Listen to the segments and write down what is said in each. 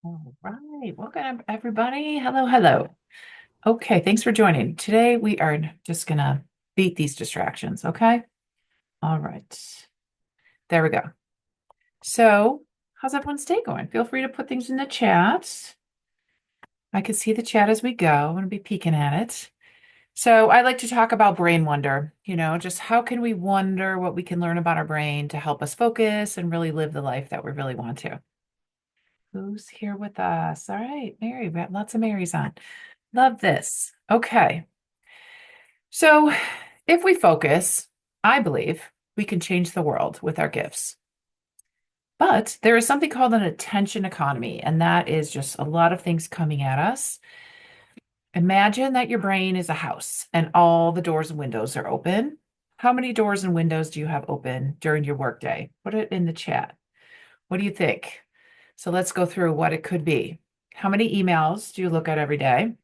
All right. Welcome, everybody. Hello, hello. Okay, thanks for joining. Today, we are just going to beat these distractions, okay? All right. There we go. So, how's everyone's day going? Feel free to put things in the chat. I can see the chat as we go. I'm going to be peeking at it. So, I like to talk about brain wonder, just how can we wonder what we can learn about our brain to help us focus and really live the life that we really want to. Who's here with us? All right, Mary. We got lots of Marys on. Love this. Okay. So if we focus, I believe we can change the world with our gifts. But there is something called an attention economy, and that is just a lot of things coming at us. Imagine that your brain is a house and all the doors and windows are open. How many doors and windows do you have open during your workday? Put it in the chat. What do you think? So let's go through what it could be. How many emails do you look at every day?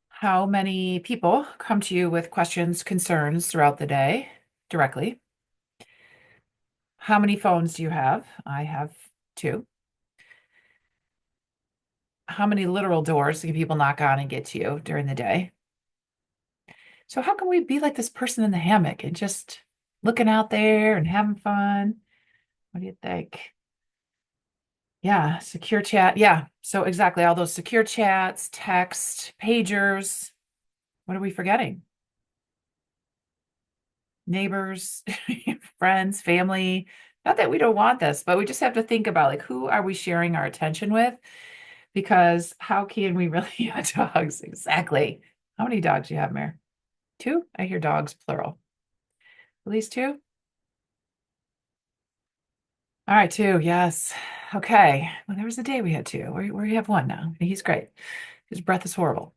How many people come to you with questions, concerns throughout the day directly? How many phones do you have? I have two. How many literal doors can people knock on and get to you during the day? So, how can we be like this person in the hammock and just looking out there and having fun? What do you think? Yeah, secure chat. Yeah, so exactly all those secure chats, text, pagers. What are we forgetting? Neighbors, friends, family. Not that we don't want this, but we just have to think about like who are we sharing our attention with? Because how can we really yeah, dogs? Exactly. How many dogs do you have, Mare? Two? I hear dogs plural. At least two? All right, two. Yes. Okay. Well, there was a day we had two. We have one now. He's great. His breath is horrible.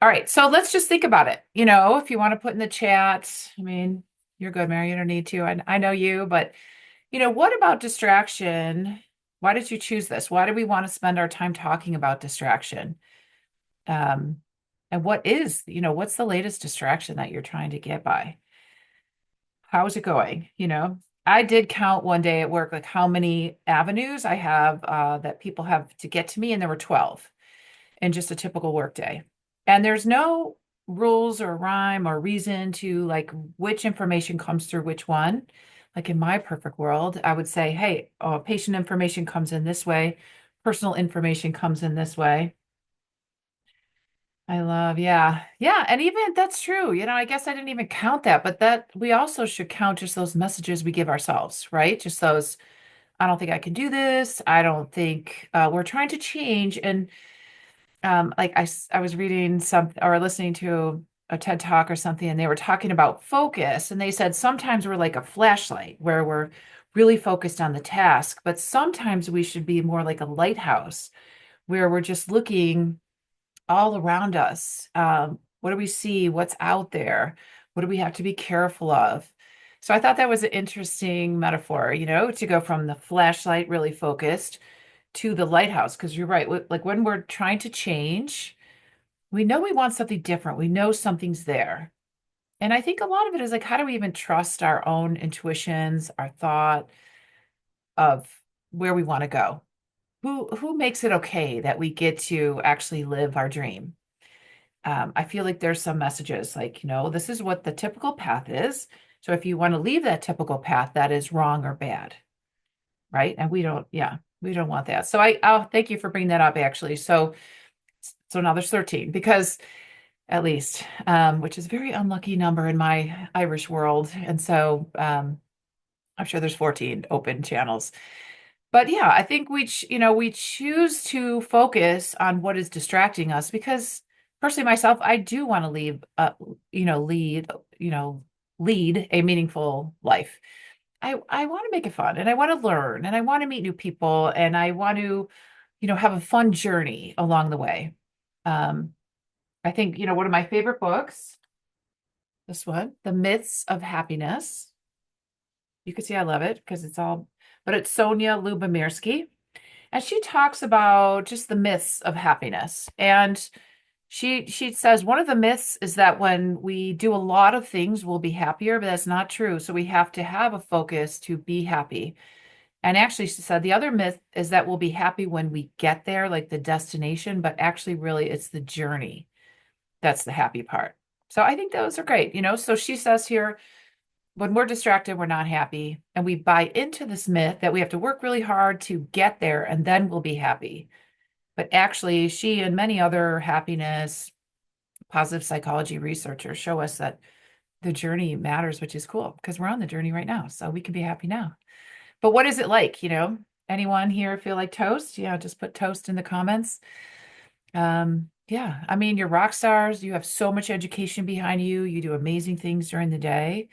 All right. So let's just think about it. If you want to put in the chat, I mean, you're good, Mary. You don't need to. I know you, but what about distraction? Why did you choose this? Why do we want to spend our time talking about distraction? Um, and what's the latest distraction that you're trying to get by? How is it going? I did count one day at work, like how many avenues I have that people have to get to me, and there were 12 in just a typical work day. And there's no rules or rhyme or reason to like which information comes through which one. Like in my perfect world, I would say, hey, patient information comes in this way, personal information comes in this way. I love, yeah. Yeah. And even that's true. I guess I didn't even count that, but that we also should count just those messages we give ourselves, right? Just those, I don't think I can do this. I don't think we're trying to change. And like I was reading some or listening to a TED talk or something, and they were talking about focus. And they said sometimes we're like a flashlight where we're really focused on the task, but sometimes we should be more like a lighthouse where we're just looking all around us. What do we see? What's out there? What do we have to be careful of? So I thought that was an interesting metaphor, to go from the flashlight really focused to the lighthouse. Because you're right. Like when we're trying to change, we know we want something different. We know something's there. And I think a lot of it is like, how do we even trust our own intuitions, our thought of where we want to go? Who makes it okay that we get to actually live our dream? I feel like there's some messages like, this is what the typical path is. So if you want to leave that typical path, that is wrong or bad, right? And we don't want that. So I'll thank you for bringing that up actually. So now there's 13 because at least, which is a very unlucky number in my Irish world. And so I'm sure there's 14 open channels. But yeah, I think we choose to focus on what is distracting us because personally myself, I do want to you know, lead, you know, lead a meaningful life. I want to make it fun and I want to learn and I want to meet new people and I want to, have a fun journey along the way. Um, I think, one of my favorite books, this one, The Myths of Happiness. You can see I love it because but it's Sonia Lubomirsky. And she talks about just the myths of happiness. And she says one of the myths is that when we do a lot of things, we'll be happier, but that's not true. So we have to have a focus to be happy. And actually, she said the other myth is that we'll be happy when we get there, like the destination, but actually, really, it's the journey that's the happy part. So I think those are great. So she says here, when we're distracted, we're not happy. And we buy into this myth that we have to work really hard to get there and then we'll be happy. But actually, she and many other happiness, positive psychology researchers show us that the journey matters, which is cool because we're on the journey right now. So we can be happy now. But what is it like? Anyone here feel like toast? Yeah, just put toast in the comments. Yeah, I mean, you're rock stars. You have so much education behind you. You do amazing things during the day.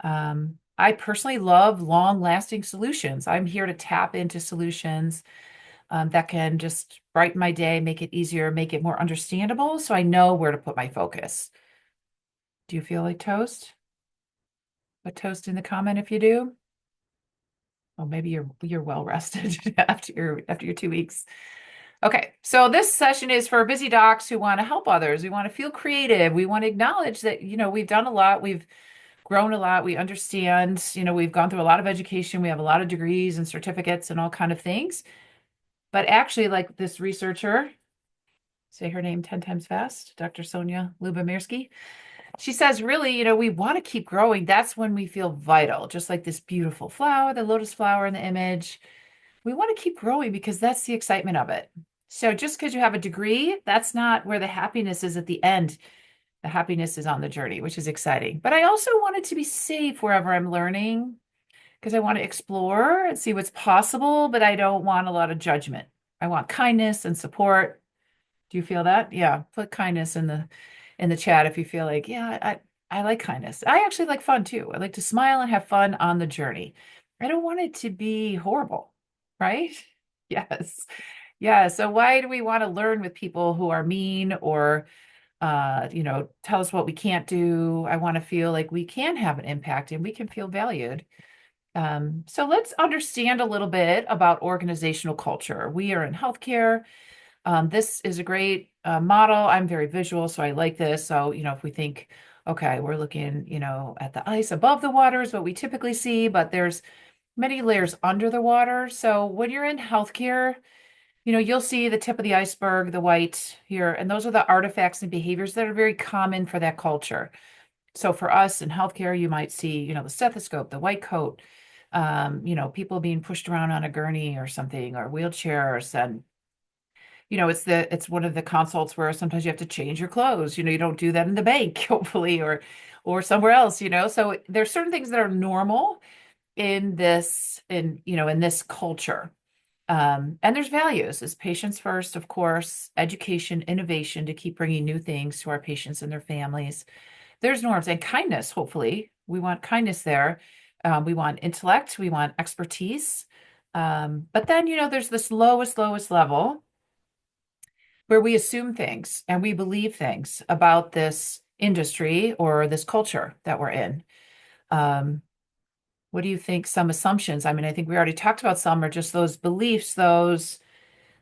I personally love long-lasting solutions. I'm here to tap into solutions that can just brighten my day, make it easier, make it more understandable, so I know where to put my focus. Do you feel like toast? Put toast in the comment if you do. Well, maybe you're well rested after your 2 weeks. Okay, so this session is for busy docs who want to help others. We want to feel creative. We want to acknowledge that, we've done a lot. We've grown a lot. We understand, we've gone through a lot of education. We have a lot of degrees and certificates and all kind of things. But actually, like this researcher, say her name 10 times fast, Dr. Sonia Lubomierski, she says, really, we want to keep growing. That's when we feel vital, just like this beautiful flower, the lotus flower in the image. We want to keep growing because that's the excitement of it. So just because you have a degree, that's not where the happiness is at the end. The happiness is on the journey, which is exciting. But I also want it to be safe wherever I'm learning because I want to explore and see what's possible, but I don't want a lot of judgment. I want kindness and support. Do you feel that? Yeah, put kindness in the chat if you feel like, yeah, I like kindness. I actually like fun too. I like to smile and have fun on the journey. I don't want it to be horrible, right? Yes. Yeah. So why do we want to learn with people who are mean or tell us what we can't do? I want to feel like we can have an impact and we can feel valued. So let's understand a little bit about organizational culture. We are in healthcare. This is a great model. I'm very visual, so I like this. So, if we think, okay, we're looking, at the ice above the water is what we typically see, but there's many layers under the water. So when you're in healthcare, you'll see the tip of the iceberg, the white here, and those are the artifacts and behaviors that are very common for that culture. So for us in healthcare, you might see, the stethoscope, the white coat, people being pushed around on a gurney or something, or wheelchairs, and it's one of the consults where sometimes you have to change your clothes. You don't do that in the bank, hopefully, or somewhere else. So there's certain things that are normal in this culture. And there's values as patients first, of course, education, innovation to keep bringing new things to our patients and their families. There's norms and kindness, hopefully. We want kindness there. We want intellect, we want expertise. But then, there's this lowest level where we assume things and we believe things about this industry or this culture that we're in. Um, what do you think some assumptions? I mean, I think we already talked about some are just those beliefs, those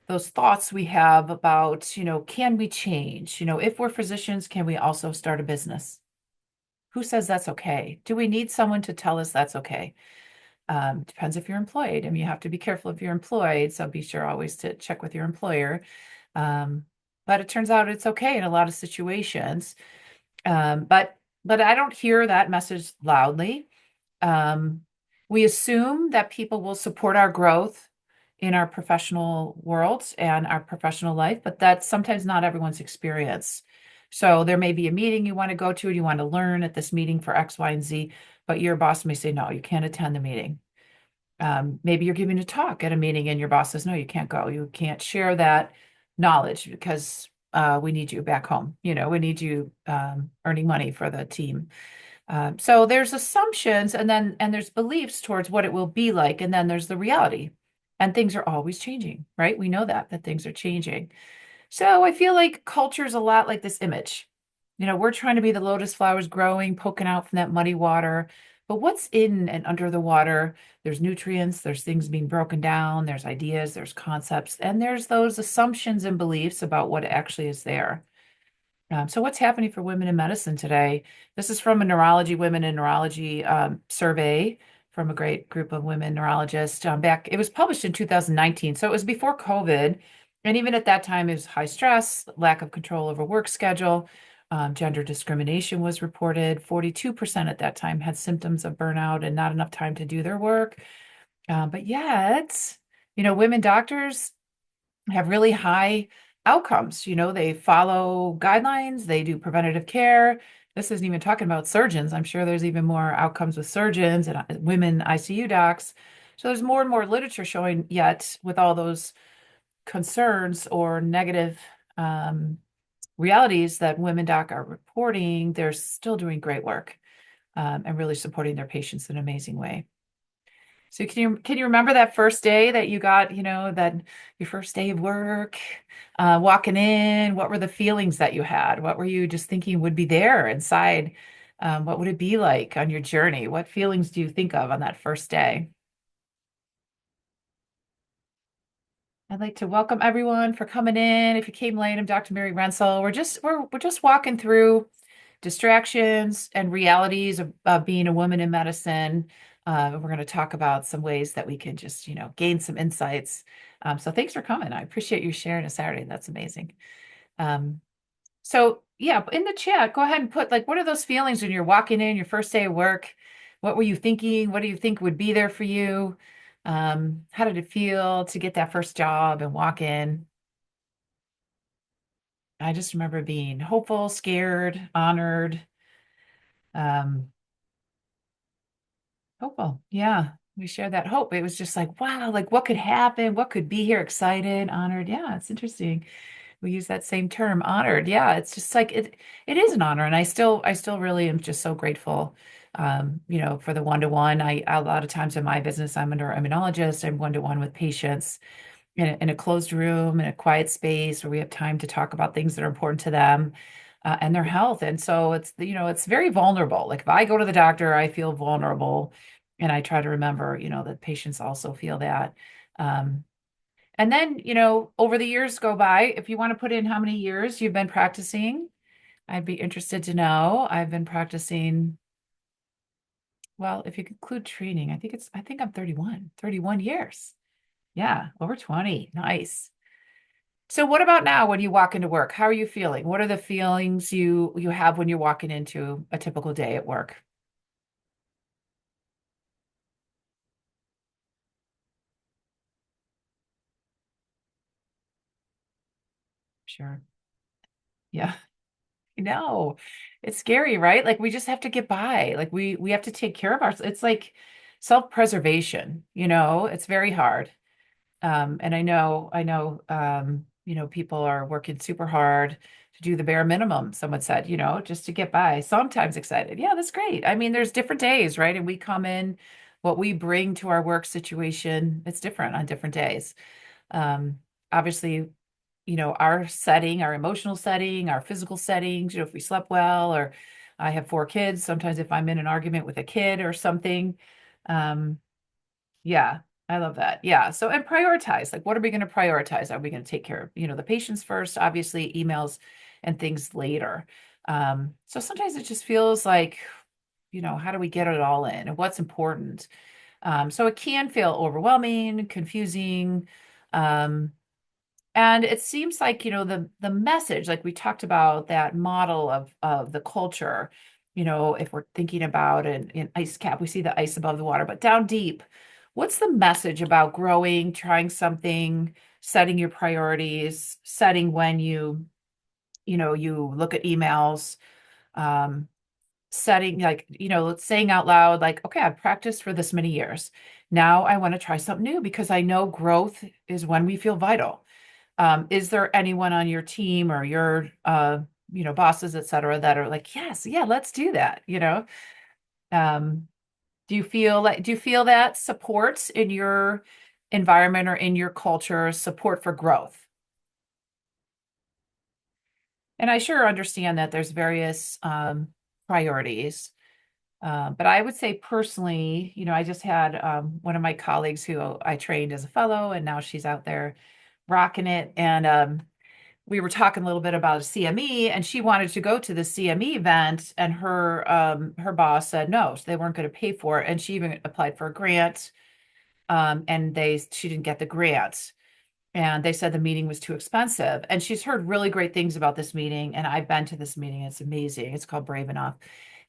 thoughts we have about, can we change? If we're physicians, can we also start a business? Who says that's okay? Do we need someone to tell us that's okay? Depends if you're employed. I mean, you have to be careful if you're employed, so be sure always to check with your employer. Um, but it turns out it's okay in a lot of situations. But I don't hear that message loudly. Um, we assume that people will support our growth in our professional worlds and our professional life, but that's sometimes not everyone's experience. So there may be a meeting you want to go to and you want to learn at this meeting for X, Y, and Z, but your boss may say, no, you can't attend the meeting. Maybe you're giving a talk at a meeting and your boss says, no, you can't go. You can't share that knowledge because we need you back home. We need you earning money for the team. So there's assumptions and there's beliefs towards what it will be like. And then there's the reality. And things are always changing, right? We know that things are changing. So I feel like culture is a lot like this image. We're trying to be the lotus flowers growing, poking out from that muddy water. But what's in and under the water? There's nutrients, there's things being broken down, there's ideas, there's concepts, and there's those assumptions and beliefs about what actually is there. So what's happening for women in medicine today? This is from a Neurology Women in Neurology survey from a great group of women neurologists back. It was published in 2019, so it was before COVID. And even at that time, it was high stress, lack of control over work schedule, gender discrimination was reported. 42% at that time had symptoms of burnout and not enough time to do their work. But yet, women doctors have really high outcomes. They follow guidelines, they do preventative care. This isn't even talking about surgeons. I'm sure there's even more outcomes with surgeons and women ICU docs. So there's more and more literature showing yet with all those concerns or negative um, realities that women doc are reporting, they're still doing great work and really supporting their patients in an amazing way. So can you remember that first day that you got, that your first day of work, walking in? What were the feelings that you had? What were you just thinking would be there inside? What would it be like on your journey? What feelings do you think of on that first day? I'd like to welcome everyone for coming in. If you came late, I'm Dr. Mary Rensel. We're just walking through distractions and realities of being a woman in medicine. We're going to talk about some ways that we can just, gain some insights. So thanks for coming. I appreciate you sharing a Saturday. That's amazing. Um, so yeah, in the chat, go ahead and put like, what are those feelings when you're walking in your first day of work? What were you thinking? What do you think would be there for you? How did it feel to get that first job and walk in? I just remember being hopeful, scared, honored, um, hopeful. Yeah, we shared that hope. It was just like, wow, like what could happen? What could be here? Excited, honored. Yeah, it's interesting. We use that same term, honored. Yeah, it's just like it is an honor. And I still really am just so grateful for the one-to-one. A lot of times in my business, I'm a neuroimmunologist. I'm one-to-one with patients in a closed room, in a quiet space where we have time to talk about things that are important to them and their health. And so it's very vulnerable. Like if I go to the doctor, I feel vulnerable. And I try to remember, that patients also feel that. Um, and then, over the years go by, if you want to put in how many years you've been practicing, I'd be interested to know. I've been practicing, well, if you include training, I think I'm 31 years. Yeah, over 20. Nice. So what about now when you walk into work? How are you feeling? What are the feelings you have when you're walking into a typical day at work? Sure. Yeah. I know. It's scary, right? Like we just have to get by. Like we have to take care of ourselves. It's like self-preservation, It's very hard. And I know, people are working super hard to do the bare minimum, someone said, just to get by. Sometimes excited. Yeah, that's great. I mean, there's different days, right? And we come in, what we bring to our work situation, it's different on different days. Obviously, our setting, our emotional setting, our physical settings, if we slept well, or I have 4 kids, sometimes if I'm in an argument with a kid or something, um, yeah, I love that. Yeah. So, and prioritize, like, what are we going to prioritize? Are we going to take care of, the patients first, obviously, emails and things later? So sometimes it just feels like, how do we get it all in and what's important? So it can feel overwhelming, confusing. Um, and it seems like, the message, like we talked about that model of the culture, if we're thinking about an ice cap, we see the ice above the water, but down deep, what's the message about growing, trying something, setting your priorities, setting when you look at emails, um, setting like, saying out loud, like, okay, I've practiced for this many years. Now I want to try something new because I know growth is when we feel vital. Is there anyone on your team or your bosses, et cetera, that are like, yes, yeah, let's do that, Um, do you feel that support in your environment or in your culture, support for growth? And I sure understand that there's various priorities. But I would say personally, I just had one of my colleagues who I trained as a fellow, and now she's out there rocking it. And we were talking a little bit about a CME, and she wanted to go to the CME event, and her boss said no, they weren't going to pay for it, and she even applied for a grant, and they she didn't get the grant, and they said the meeting was too expensive. And she's heard really great things about this meeting, and I've been to this meeting. It's amazing. It's called Brave Enough,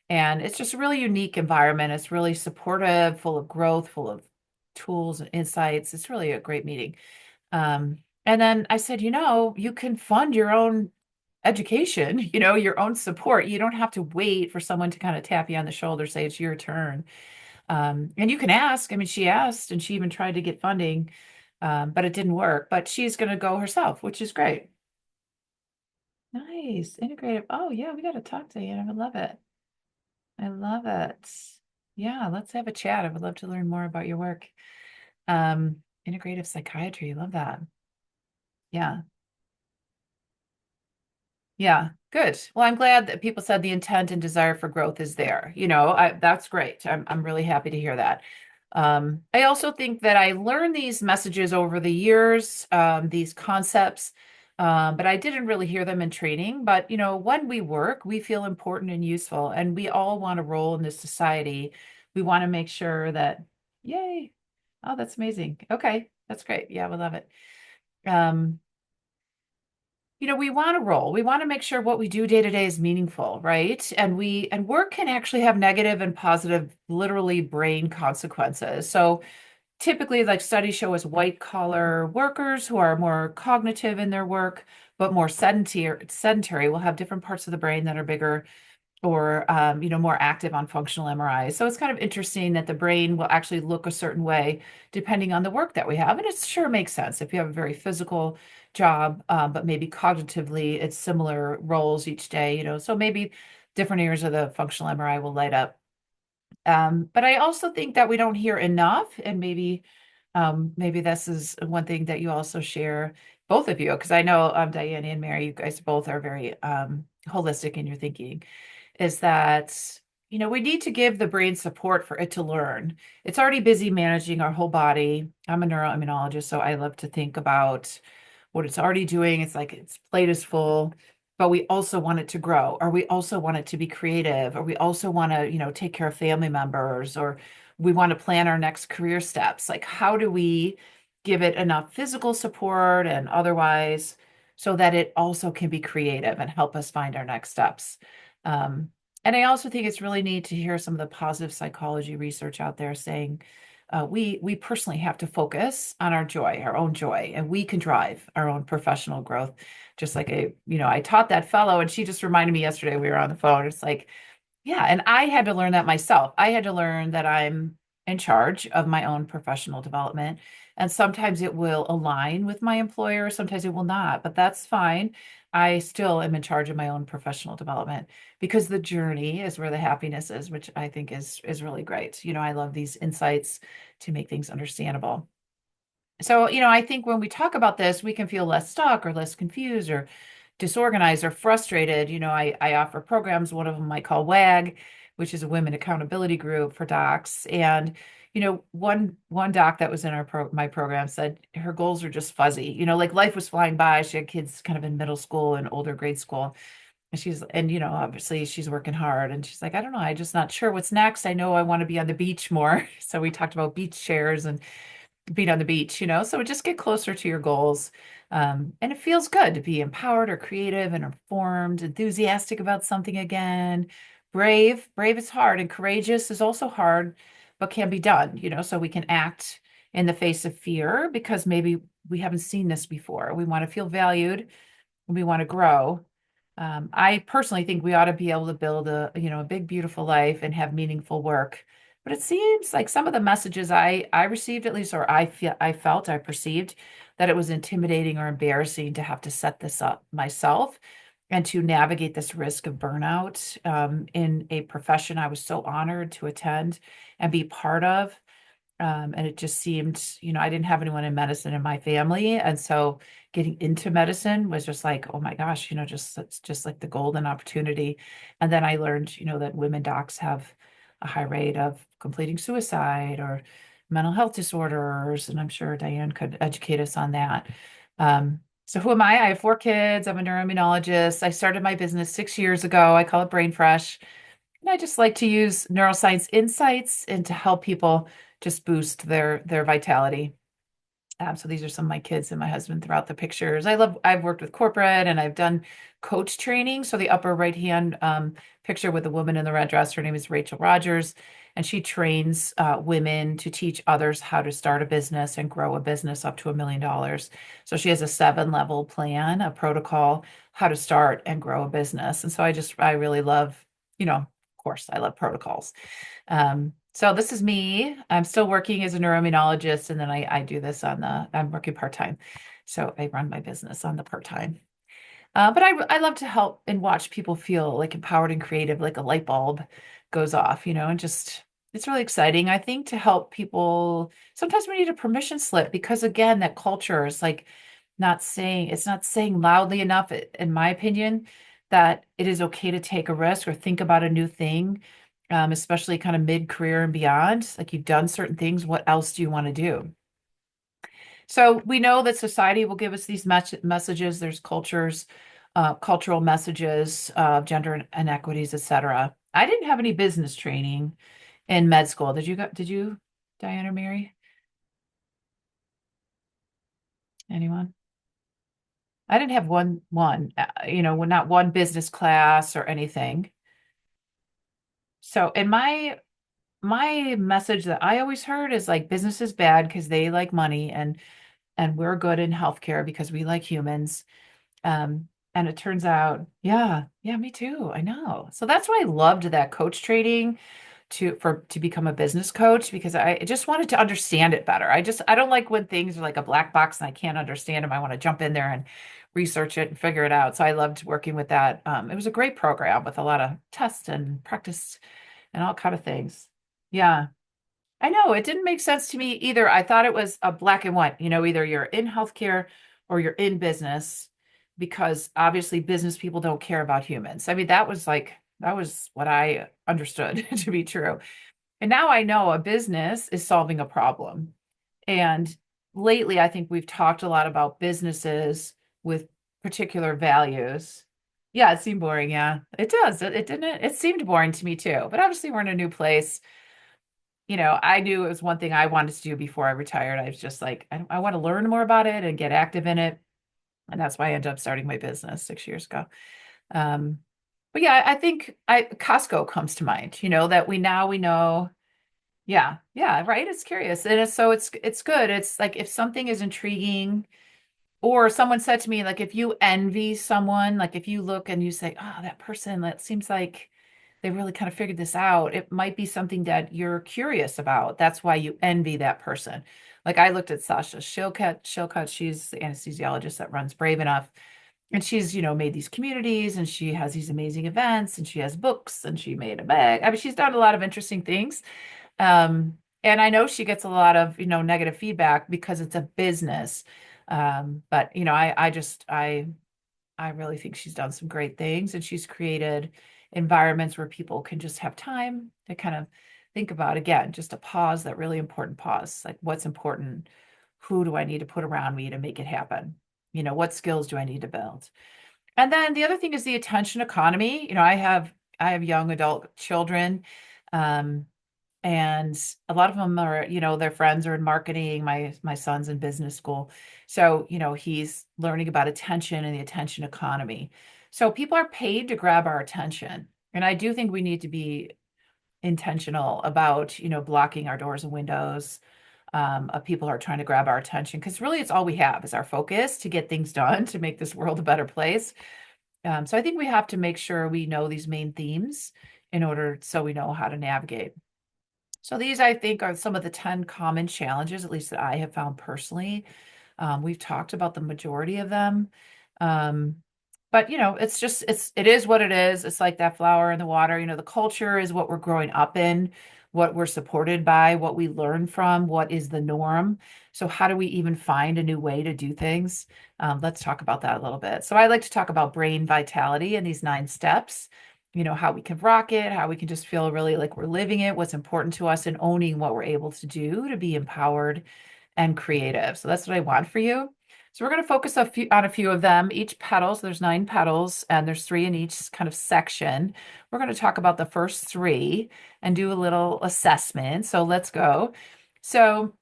and it's just a really unique environment. It's really supportive, full of growth, full of tools and insights. It's really a great meeting. And then I said, you can fund your own education, your own support. You don't have to wait for someone to kind of tap you on the shoulder, say it's your turn. And you can ask. I mean, she asked and she even tried to get funding, but it didn't work. But she's going to go herself, which is great. Nice. Integrative. Oh, yeah, we got to talk to you. I would love it. I love it. Yeah, let's have a chat. I would love to learn more about your work. Integrative psychiatry. Love that. Yeah. Yeah, good. Well, I'm glad that people said the intent and desire for growth is there. That's great. I'm really happy to hear that. I also think that I learned these messages over the years, these concepts, but I didn't really hear them in training. But when we work, we feel important and useful, and we all want a role in this society. We want to make sure that, yay. Oh, that's amazing. Okay, that's great. Yeah, we love it. Um, we want to roll. We want to make sure what we do day to day is meaningful, right? And work can actually have negative and positive, literally brain consequences. So typically, like studies show us white collar workers who are more cognitive in their work, but more sedentary will have different parts of the brain that are bigger or more active on functional MRIs. So it's kind of interesting that the brain will actually look a certain way depending on the work that we have. And it sure makes sense if you have a very physical job, but maybe cognitively it's similar roles each day, so maybe different areas of the functional MRI will light up. But I also think that we don't hear enough, and maybe this is one thing that you also share, both of you, because I know Diane and Mary, you guys both are very holistic in your thinking, is that we need to give the brain support for it to learn. It's already busy managing our whole body. I'm a neuroimmunologist, so I love to think about what it's already doing. It's like its plate is full, but we also want it to grow, or we also want it to be creative, or we also want to, take care of family members, or we want to plan our next career steps. Like, how do we give it enough physical support and otherwise so that it also can be creative and help us find our next steps? Um, and I also think it's really neat to hear some of the positive psychology research out there saying we personally have to focus on our joy, our own joy, and we can drive our own professional growth. Just like I taught that fellow, and she just reminded me yesterday we were on the phone. It's like, yeah, and I had to learn that myself. I had to learn that I'm in charge of my own professional development. And sometimes it will align with my employer, sometimes it will not, but that's fine. I still am in charge of my own professional development because the journey is where the happiness is, which I think is really great. I love these insights to make things understandable. So, I think when we talk about this, we can feel less stuck or less confused or disorganized or frustrated. I offer programs. One of them I call WAG, which is a women accountability group for docs. And, one doc that was in my program said her goals are just fuzzy. Like life was flying by. She had kids kind of in middle school and older grade school. And obviously she's working hard and she's like, I don't know, I'm just not sure what's next. I know I want to be on the beach more. So we talked about beach chairs and being on the beach, so just get closer to your goals. And it feels good to be empowered or creative and informed, enthusiastic about something again. Brave is hard, and courageous is also hard, but can be done, so we can act in the face of fear because maybe we haven't seen this before. We want to feel valued and we want to grow. I personally think we ought to be able to build a big, beautiful life and have meaningful work. But it seems like some of the messages I received, at least, or I perceived that it was intimidating or embarrassing to have to set this up myself and to navigate this risk of burnout in a profession I was so honored to attend and be part of. And it just seemed, I didn't have anyone in medicine in my family. And so getting into medicine was just like, oh my gosh, it's just like the golden opportunity. And then I learned, that women docs have a high rate of completing suicide or mental health disorders. And I'm sure Diane could educate us on that. So who am I? I have four kids. I'm a neuroimmunologist. I started my business 6 years ago. I call it Brain Fresh. And I just like to use neuroscience insights and to help people just boost their vitality. So these are some of my kids and my husband throughout the pictures. I've worked with corporate and I've done coach training. So the upper right hand picture with the woman in the red dress, her name is Rachel Rogers, and she trains women to teach others how to start a business and grow a business up to $1 million. So she has a 7 level plan, a protocol, how to start and grow a business. And so I really love, of course, I love protocols. So this is me. I'm still working as a neuroimmunologist, and then I do this I'm working part-time. So I run my business on the part-time. But I love to help and watch people feel like empowered and creative, like a light bulb goes off, and just it's really exciting, I think, to help people. Sometimes we need a permission slip because again, that culture is like it's not saying loudly enough, in my opinion, that it is okay to take a risk or think about a new thing, especially kind of mid-career and beyond. Like you've done certain things, what else do you want to do? So we know that society will give us these messages. There's cultural messages of gender inequities, etc. I didn't have any business training in med school. Did you, Diane or Mary? Anyone? I didn't have not one business class or anything. So in my message that I always heard is like business is bad because they like money and we're good in healthcare because we like humans. And it turns out, yeah, yeah, me too. I know. So that's why I loved that coach training to become a business coach because I just wanted to understand it better. I don't like when things are like a black box and I can't understand them. I want to jump in there and research it and figure it out. So I loved working with that. It was a great program with a lot of tests and practice and all kind of things. Yeah. I know it didn't make sense to me either. I thought it was a black and white, either you're in healthcare or you're in business, because obviously business people don't care about humans. I mean, that was what I understood to be true. And now I know a business is solving a problem. And lately, I think we've talked a lot about businesses with particular values. Yeah, it seemed boring. Yeah, it does. It didn't. It seemed boring to me too. But obviously, we're in a new place. I knew it was one thing I wanted to do before I retired. I was just like, I want to learn more about it and get active in it. And that's why I ended up starting my business 6 years ago. Um, but yeah, I think Costco comes to mind, that we know. Yeah, yeah, right. It's curious. And it's good. It's like if something is intriguing, or someone said to me, like if you envy someone, like if you look and you say, oh, that person, that seems like they really kind of figured this out. It might be something that you're curious about. That's why you envy that person. Like I looked at Sasha Shilcutt, she's the anesthesiologist that runs Brave Enough. And she's, made these communities and she has these amazing events and she has books and she made a bag. I mean, she's done a lot of interesting things. And I know she gets a lot of, negative feedback because it's a business. But I really think she's done some great things and she's created environments where people can just have time to kind of think about, again, just a pause, that really important pause, like what's important, who do I need to put around me to make it happen? What skills do I need to build? And then the other thing is the attention economy. I have young adult children. Um, and a lot of them are, their friends are in marketing. My son's in business school. So, he's learning about attention and the attention economy. So people are paid to grab our attention. And I do think we need to be intentional about, blocking our doors and windows of people who are trying to grab our attention. Because really it's all we have is our focus to get things done, to make this world a better place. So I think we have to make sure we know these main themes in order so we know how to navigate. So these, I think, are some of the 10 common challenges, at least that I have found personally. We've talked about the majority of them. Um, but it is what it is. It's like that flower in the water. The culture is what we're growing up in, what we're supported by, what we learn from, what is the norm. So how do we even find a new way to do things? Let's talk about that a little bit. So I like to talk about brain vitality and these 9 steps. How we can rock it, how we can just feel really like we're living it, what's important to us, and owning what we're able to do to be empowered and creative. So that's what I want for you. So we're going to focus on a few of them, each petal. So there's 9 petals, and there's 3 in each kind of section. We're going to talk about the first 3 and do a little assessment. So let's go. So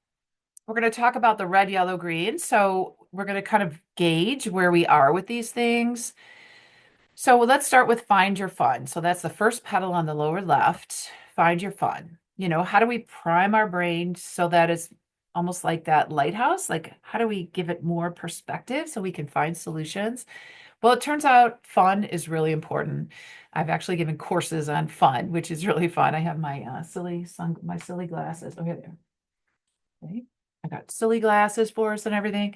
we're going to talk about the red, yellow, green. So we're going to kind of gauge where we are with these things. So let's start with find your fun. So that's the first petal on the lower left. Find your fun. How do we prime our brain so that it's almost like that lighthouse? Like, how do we give it more perspective so we can find solutions? Well, it turns out fun is really important. I've actually given courses on fun, which is really fun. I have my my silly glasses. Oh, here they are. Okay. I got silly glasses for us and everything.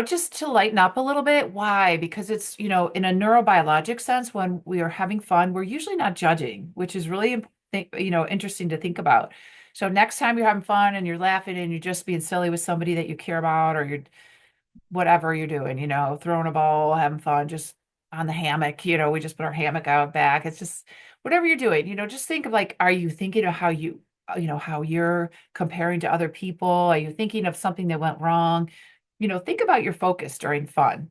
Just to lighten up a little bit. Why? Because it's, in a neurobiologic sense, when we are having fun, we're usually not judging, which is really, interesting to think about. So next time you're having fun and you're laughing and you're just being silly with somebody that you care about, or you're whatever you're doing, throwing a ball, having fun, just on the hammock, we just put our hammock out back. It's just whatever you're doing, just think of like, are you thinking of how you're comparing to other people? Are you thinking of something that went wrong? Think about your focus during fun.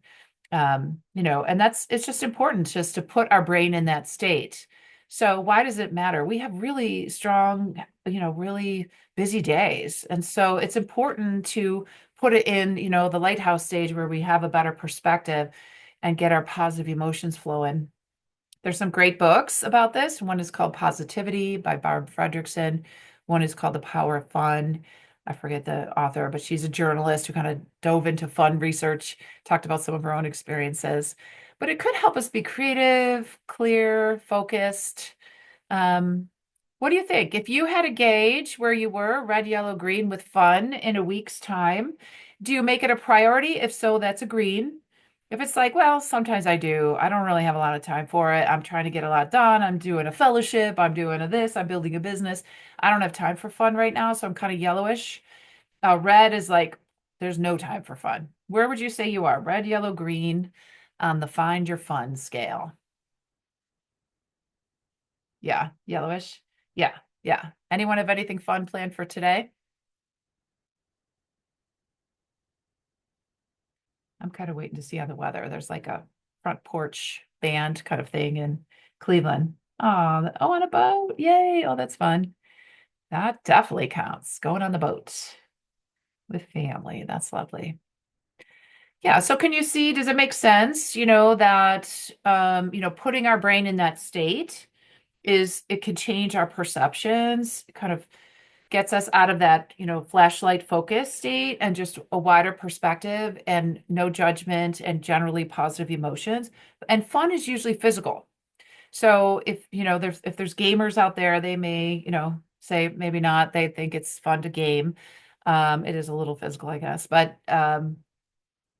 And it's just important just to put our brain in that state. So why does it matter? We have really strong, really busy days. And so it's important to put it in, the lighthouse stage where we have a better perspective and get our positive emotions flowing. There's some great books about this. One is called Positivity by Barb Fredrickson. One is called The Power of Fun. I forget the author, but she's a journalist who kind of dove into fun research, talked about some of her own experiences. But it could help us be creative, clear, focused. Um, what do you think? If you had a gauge where you were, red, yellow, green, with fun in a week's time, do you make it a priority? If so, that's a green. If it's like, well, sometimes I do. I don't really have a lot of time for it. I'm trying to get a lot done. I'm doing a fellowship. I'm doing a this. I'm building a business. I don't have time for fun right now, so I'm kind of yellowish. Red is like, there's no time for fun. Where would you say you are? Red, yellow, green on the find your fun scale. Yeah, yellowish. Yeah, yeah. Anyone have anything fun planned for today? I'm kind of waiting to see on the weather. There's like a front porch band kind of thing in Cleveland. Oh, on a boat. Yay. Oh, that's fun. That definitely counts. Going on the boat with family. That's lovely. Yeah. So can you see, does it make sense, that putting our brain in that state it can change our perceptions, kind of gets us out of that, flashlight focus state and just a wider perspective and no judgment and generally positive emotions. And fun is usually physical. So if, if there's gamers out there, they may, say maybe not, they think it's fun to game. It is a little physical, I guess, but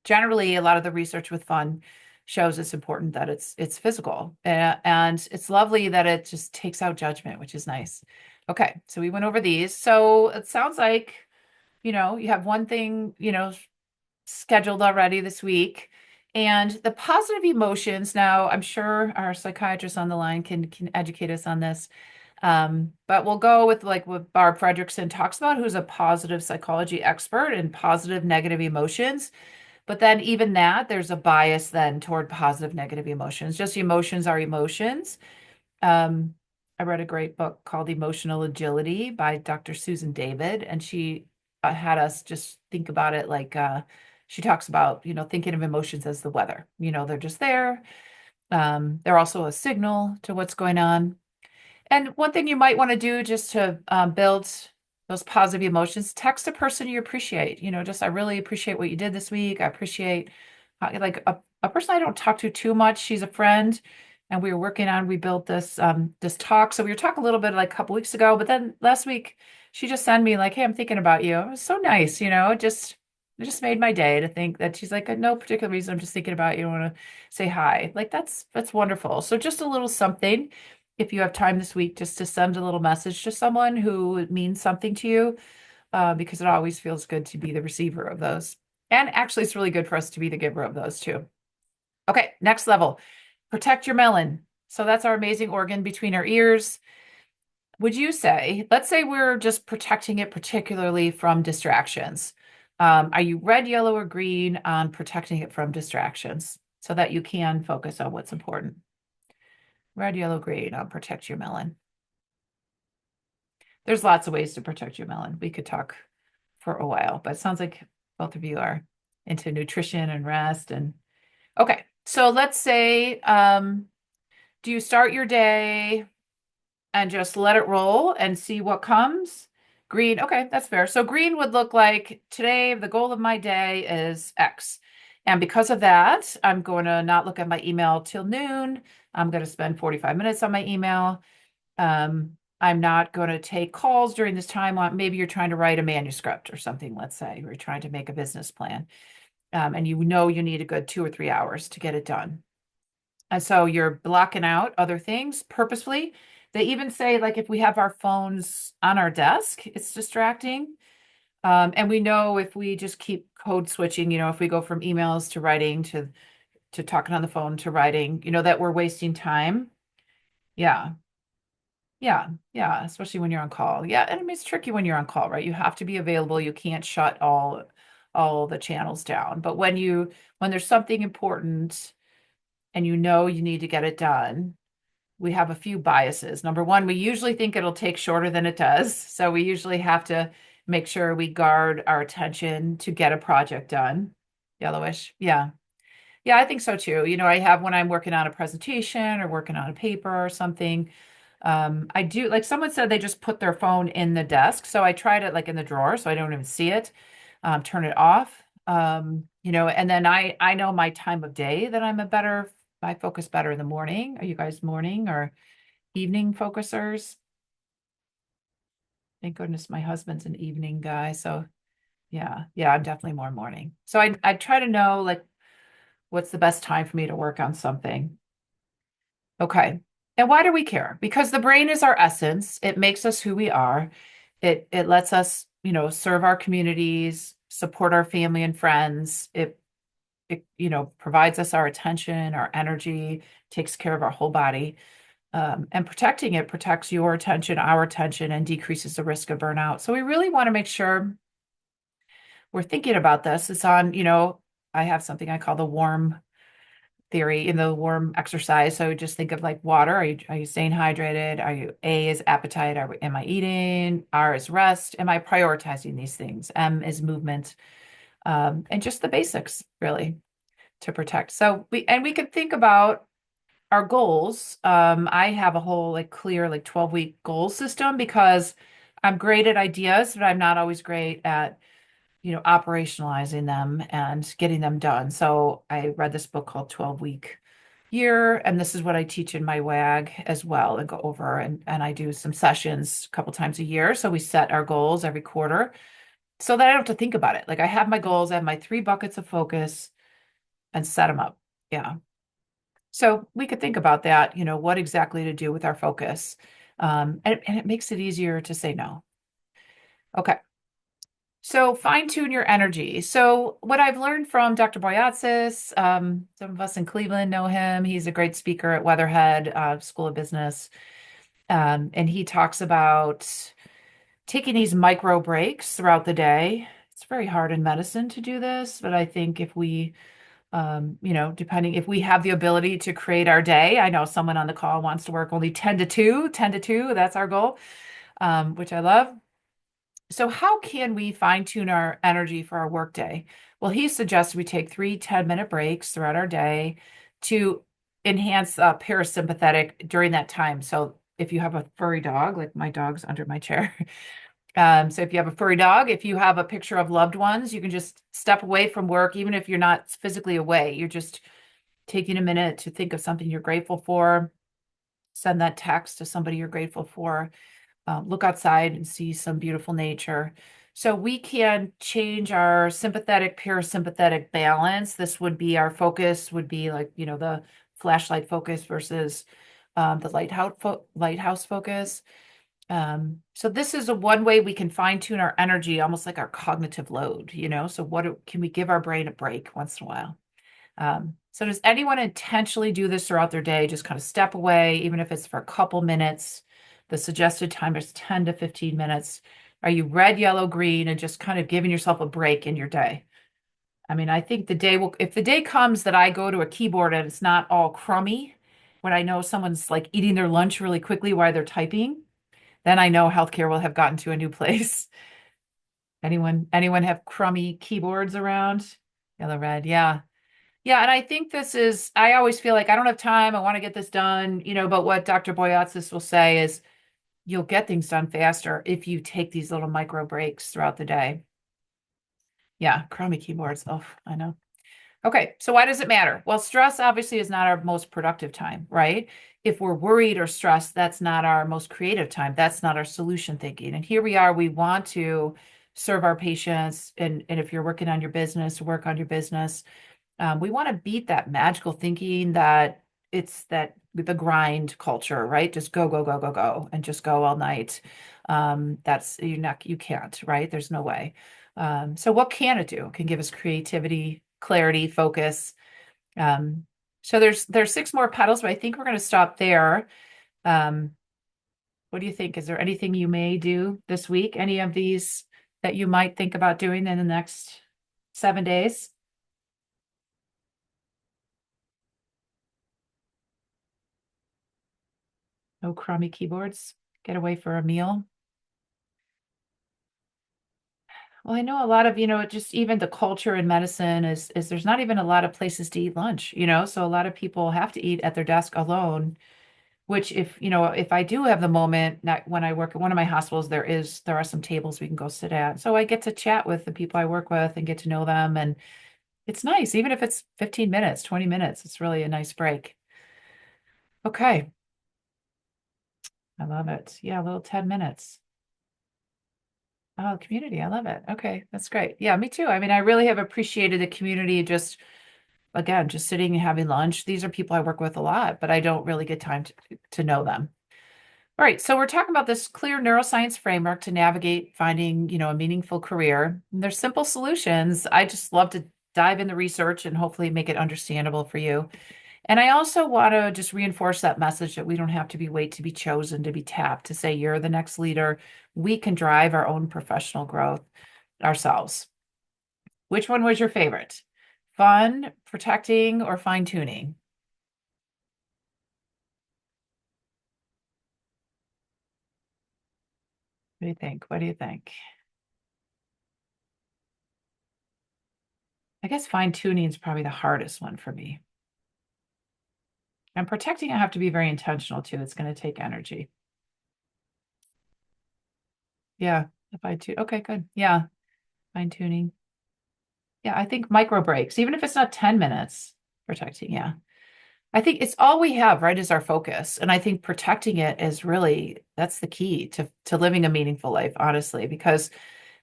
generally a lot of the research with fun shows it's important that it's physical. And it's lovely that it just takes out judgment, which is nice. Okay, so we went over these. So it sounds like, you have one thing, scheduled already this week. And the positive emotions, now I'm sure our psychiatrist on the line can educate us on this. But we'll go with like what Barb Fredrickson talks about, who's a positive psychology expert in positive negative emotions. But then even that, there's a bias then toward positive negative emotions. Just emotions are emotions. Um, I read a great book called Emotional Agility by Dr. Susan David, and she had us just think about it like she talks about, thinking of emotions as the weather. They're just there. They're also a signal to what's going on. And one thing you might want to do just to build those positive emotions, text a person you appreciate. Just I really appreciate what you did this week. I appreciate like a person I don't talk to too much. She's a friend, and we built this talk. So we were talking a little bit like a couple weeks ago, but then last week she just sent me like, "Hey, I'm thinking about you." It was so nice, it just made my day to think that she's like, no particular reason. I'm just thinking about you. I want to say hi. Like that's wonderful. So just a little something if you have time this week, just to send a little message to someone who means something to you, because it always feels good to be the receiver of those. And actually, it's really good for us to be the giver of those too. Okay, next level, protect your melon. So that's our amazing organ between our ears. Would you say, let's say we're just protecting it particularly from distractions. Are you red, yellow, or green on protecting it from distractions so that you can focus on what's important? Red, yellow, green on protect your melon. There's lots of ways to protect your melon. We could talk for a while, but it sounds like both of you are into nutrition and rest. And okay, so let's say, do you start your day and just let it roll and see what comes? Green, okay, that's fair. So green would look like today, the goal of my day is X. And because of that, I'm going to not look at my email till noon. I'm going to spend 45 minutes on my email. I'm not going to take calls during this time. Maybe you're trying to write a manuscript or something, let's say, or you're trying to make a business plan. And you know you need a good 2 or 3 hours to get it done. And so you're blocking out other things purposefully. They even say, like, if we have our phones on our desk, it's distracting. And we know if we just keep code switching, if we go from emails to writing to talking on the phone to writing, that we're wasting time. Yeah. Yeah, yeah, especially when you're on call. Yeah, and I mean it's tricky when you're on call, right? You have to be available. You can't shut all the channels down. But when there's something important and you need to get it done, we have a few biases. Number one, we usually think it'll take shorter than it does. So we usually have to make sure we guard our attention to get a project done. Yellowish. Yeah. Yeah, I think so too. I have when I'm working on a presentation or working on a paper or something. I do, like someone said, they just put their phone in the desk. So I tried it like in the drawer, so I don't even see it. Turn it off. And then I know my time of day that I focus better in the morning. Are you guys morning or evening focusers? Thank goodness my husband's an evening guy. So yeah, yeah, I'm definitely more morning. So I try to know like what's the best time for me to work on something. Okay. And why do we care? Because the brain is our essence. It makes us who we are. It lets us, serve our communities, support our family and friends. It provides us our attention, our energy, takes care of our whole body. And protecting it protects your attention, our attention, and decreases the risk of burnout. So we really want to make sure we're thinking about this. It's on, I have something I call the warm theory in the warm exercise. So just think of like water. Are you staying hydrated? A is appetite. Am I eating? R is rest. Am I prioritizing these things? M is movement. And just the basics really to protect. So we could think about our goals. I have a whole like clear like 12-week goal system because I'm great at ideas, but I'm not always great at operationalizing them and getting them done. So I read this book called 12-Week Year, and this is what I teach in my WAG as well and go over and I do some sessions a couple times a year. So we set our goals every quarter so that I don't have to think about it. Like I have my goals, I have my 3 buckets of focus and set them up. Yeah. So we could think about that, what exactly to do with our focus. And it makes it easier to say no. Okay. So fine tune your energy. So what I've learned from Dr. Boyatsis, some of us in Cleveland know him. He's a great speaker at Weatherhead School of Business. And he talks about taking these micro breaks throughout the day. It's very hard in medicine to do this, but I think if we, depending if we have the ability to create our day, I know someone on the call wants to work only 10 to 2, 10 to 2, that's our goal, which I love. So how can we fine tune our energy for our workday? Well, he suggests we take 3 10-minute breaks throughout our day to enhance parasympathetic during that time. So if you have a furry dog, like my dog's under my chair. So if you have a furry dog, if you have a picture of loved ones, you can just step away from work, even if you're not physically away. You're just taking a minute to think of something you're grateful for, send that text to somebody you're grateful for, look outside and see some beautiful nature. So we can change our sympathetic parasympathetic balance. This would be our focus would be like, the flashlight focus versus the lighthouse focus. So this is one way we can fine tune our energy, almost like our cognitive load, So can we give our brain a break once in a while? So does anyone intentionally do this throughout their day? Just kind of step away, even if it's for a couple minutes, The suggested time is 10 to 15 minutes. Are you red, yellow, green, and just kind of giving yourself a break in your day? I mean, I think the day will, if the day comes that I go to a keyboard and it's not all crummy, when I know someone's like eating their lunch really quickly while they're typing, then I know healthcare will have gotten to a new place. Anyone have crummy keyboards around? Yellow, red, yeah. Yeah, and I think this is, I always feel like I don't have time, I want to get this done, but what Dr. Boyatzis will say is you'll get things done faster if you take these little micro breaks throughout the day. Yeah, crummy keyboards. Oh, I know. Okay, so why does it matter? Well, stress obviously is not our most productive time, right? If we're worried or stressed, that's not our most creative time. That's not our solution thinking. And here we are, we want to serve our patients. And if you're working on your business, work on your business. We want to beat that magical thinking that it's that the grind culture, right? Just go, go, go, go, go, and just go all night. That's you can't, right? There's no way. So what can it do? It can give us creativity, clarity, focus. Um, so there's six more pedals, but I think we're going to stop there. Um, what do you think? Is there anything you may do this week? Any of these that you might think about doing in the next 7 days? No crummy keyboards. Get away for a meal. Well, I know a lot of, just even the culture in medicine is there's not even a lot of places to eat lunch, so a lot of people have to eat at their desk alone, which if I do have the moment, not when I work at one of my hospitals, there are some tables we can go sit at. So I get to chat with the people I work with and get to know them. And it's nice, even if it's 15 minutes, 20 minutes, it's really a nice break. Okay. I love it. Yeah, a little 10 minutes. Oh, community. I love it. Okay, that's great. Yeah, me too. I mean, I really have appreciated the community just again, just sitting and having lunch. These are people I work with a lot, but I don't really get time to know them. All right, so we're talking about this clear neuroscience framework to navigate finding, a meaningful career. And there's simple solutions. I just love to dive in the research and hopefully make it understandable for you. And I also want to just reinforce that message that we don't have to be wait to be chosen, to be tapped, to say you're the next leader. We can drive our own professional growth ourselves. Which one was your favorite? Fun, protecting, or fine tuning? What do you think? What do you think? I guess fine tuning is probably the hardest one for me. And protecting, I have to be very intentional too. It's going to take energy. Yeah, if I tune. Okay, good. Yeah, fine tuning. Yeah, I think micro breaks, even if it's not 10 minutes, protecting. Yeah. I think it's all we have, right, is our focus. And I think protecting it is really that's the key to living a meaningful life, honestly, because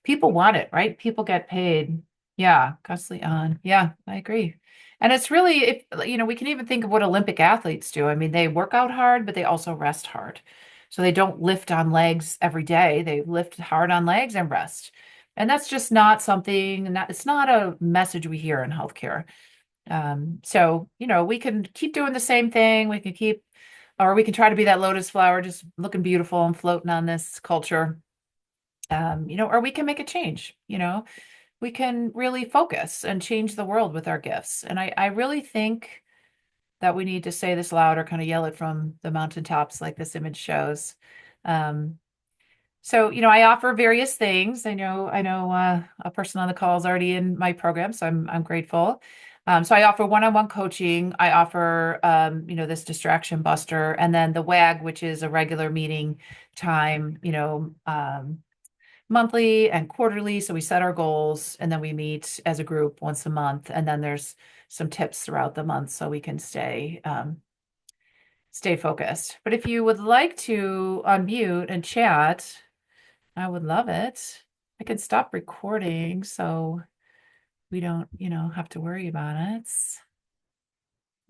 people want it, right? People get paid. Yeah, constantly on. Yeah, I agree. And it's really if we can even think of what Olympic athletes do. I mean, they work out hard, but they also rest hard. So they don't lift on legs every day. They lift hard on legs and rest. And that's just not something, not, it's not a message we hear in healthcare. So, we can keep doing the same thing. We can keep, or we can try to be that lotus flower, just looking beautiful and floating on this culture. Or we can make a change, we can really focus and change the world with our gifts. And I really think that we need to say this loud or kind of yell it from the mountaintops like this image shows. Um, so, I offer various things. I know a person on the call is already in my program, so I'm grateful. So I offer one-on-one coaching. I offer this distraction buster, and then the WAG, which is a regular meeting time, monthly and quarterly. So we set our goals and then we meet as a group once a month. And then there's some tips throughout the month so we can stay focused. But if you would like to unmute and chat, I would love it. I can stop recording so we don't, have to worry about it.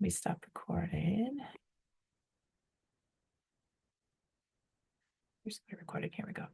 Let me stop recording. Here's my recording. Here we go.